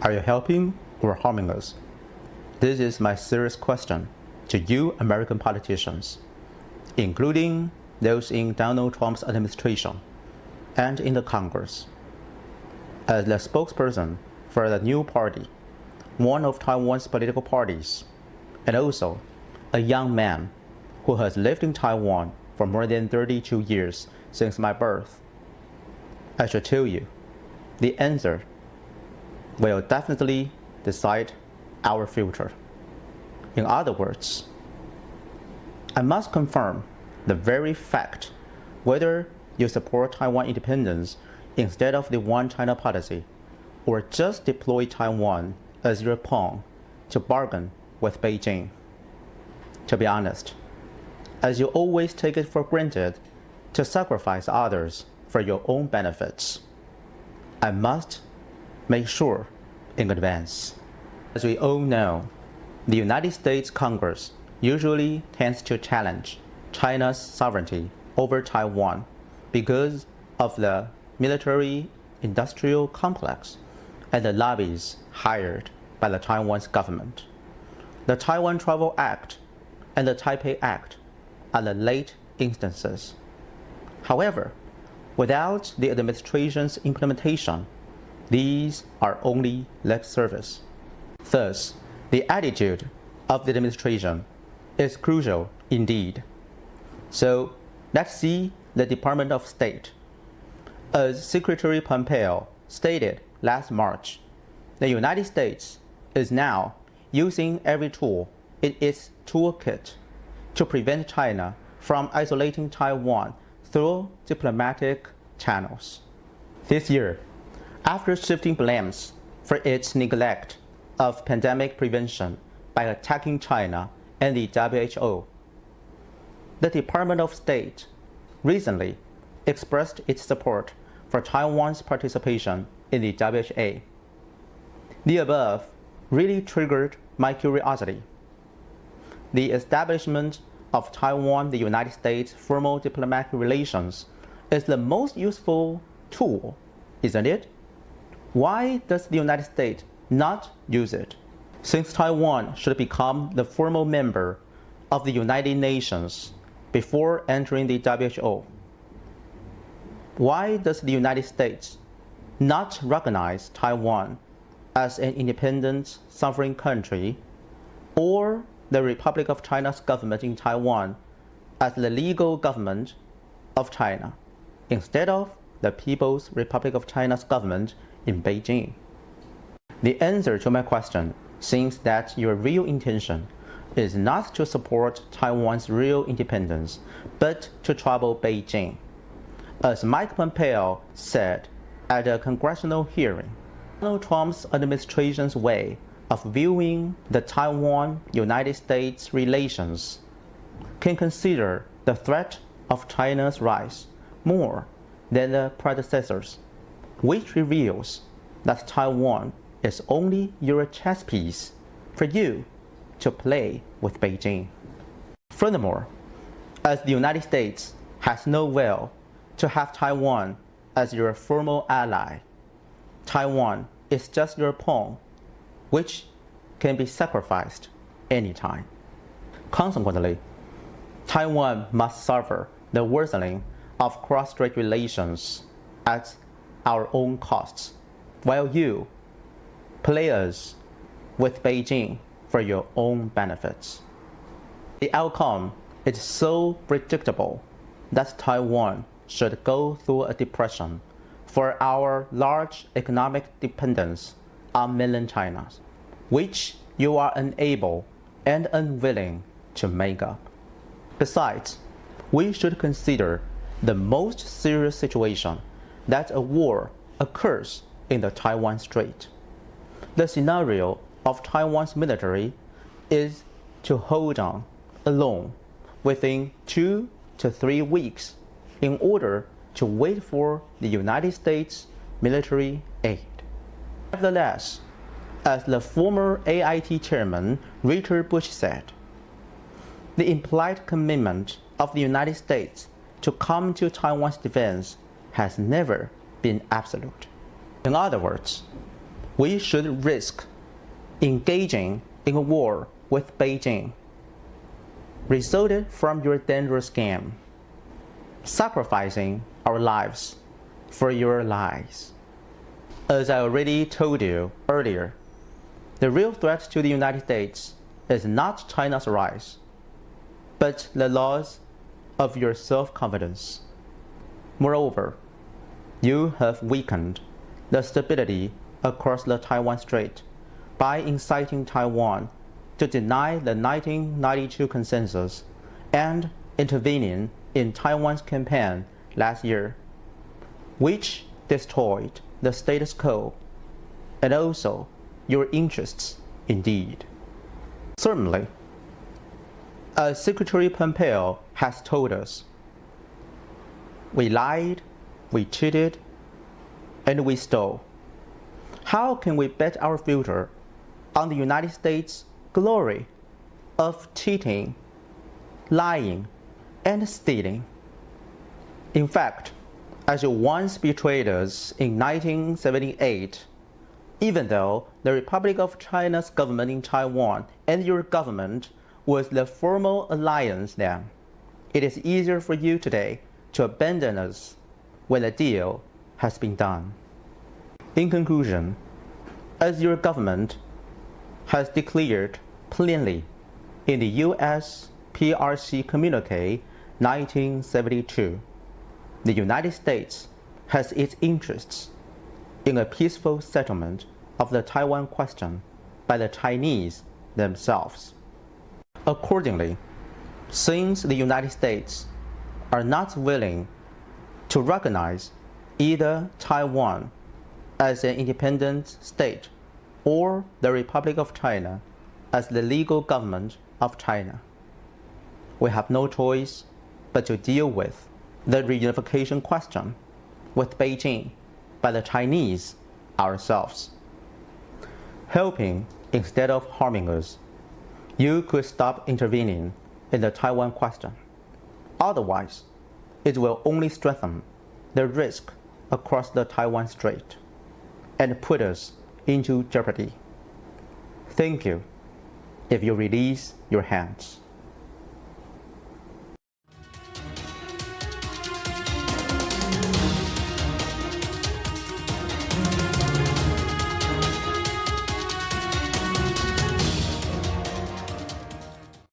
Are you helping or harming us? This is my serious question to you American politicians, including those in Donald Trump's administration and in the Congress. As the spokesperson for the new party, one of Taiwan's political parties, and also a young man who has lived in Taiwan for more than 32 years since my birth, I should tell you, the answer will definitely decide our future. In other words, I must confirm the very fact whether you support Taiwan independence instead of the One China policy, or just deploy Taiwan as your pawn to bargain with Beijing. To be honest, as you always take it for granted to sacrifice others for your own benefits, I must make sure in advance. As we all know, the United States Congress usually tends to challenge China's sovereignty over Taiwan because of the military-industrial complex and the lobbies hired by the Taiwan's government. The Taiwan Travel Act and the TAIPEI Act are the late instances. However, without the administration's implementation, these are only lip service. Thus, the attitude of the administration is crucial indeed. So, let's see the Department of State. As Secretary Pompeo stated last March, the United States is now using every tool in its toolkit to prevent China from isolating Taiwan through diplomatic channels. This year, after shifting blames for its neglect of pandemic prevention by attacking China and the WHO, the Department of State recently expressed its support for Taiwan's participation in the WHO. The above really triggered my curiosity. The establishment of Taiwan-the United States formal diplomatic relations is the most useful tool, isn't it? Why does the United States not use it? Since Taiwan should become the formal member of the United Nations before entering the WHO, why does the United States not recognize Taiwan as an independent sovereign country, or the Republic of China's government in Taiwan as the legal government of China, instead of the People's Republic of China's government in Beijing? The answer to my question seems that your real intention is not to support Taiwan's real independence, but to trouble Beijing. As Mike Pompeo said at a congressional hearing, Donald Trump's administration's way of viewing the Taiwan-United States relations can consider the threat of China's rise more than the predecessors, which reveals that Taiwan is only your chess piece for you to play with Beijing. Furthermore, as the United States has no will to have Taiwan as your formal ally, Taiwan is just your pawn, which can be sacrificed anytime. Consequently, Taiwan must suffer the worsening of cross-strait relations at our own costs, while you play us with Beijing for your own benefits. The outcome is so predictable that Taiwan should go through a depression for our large economic dependence on mainland China, which you are unable and unwilling to make up. Besides, we should consider the most serious situation that a war occurs in the Taiwan Strait. The scenario of Taiwan's military is to hold on alone within 2 to 3 weeks in order to wait for the United States military aid. Nevertheless, as the former AIT chairman Richard Bush said, the implied commitment of the United States to come to Taiwan's defense has never been absolute. In other words, we should risk engaging in a war with Beijing, resulted from your dangerous game, sacrificing our lives for your lies. As I already told you earlier, the real threat to the United States is not China's rise, but the loss of your self-confidence. Moreover, you have weakened the stability across the Taiwan Strait by inciting Taiwan to deny the 1992 consensus and intervening in Taiwan's campaign last year, which destroyed the status quo and also your interests indeed. Certainly, as Secretary Pompeo has told us, we lied, we cheated, and we stole. How can we bet our future on the United States' glory of cheating, lying, and stealing? In fact, as you once betrayed us in 1978, even though the Republic of China's government in Taiwan and your government was the formal alliance then, it is easier for you today to abandon us when the deal has been done. In conclusion, as your government has declared plainly in the US PRC Communique 1972, the United States has its interests in a peaceful settlement of the Taiwan question by the Chinese themselves. Accordingly, since the United States are not willing to recognize either Taiwan as an independent state or the Republic of China as the legal government of China, we have no choice but to deal with the reunification question with Beijing by the Chinese ourselves. Helping instead of harming us, you could stop intervening in the Taiwan question. Otherwise, it will only strengthen the risk across the Taiwan Strait and put us into jeopardy. Thank you if you release your hands.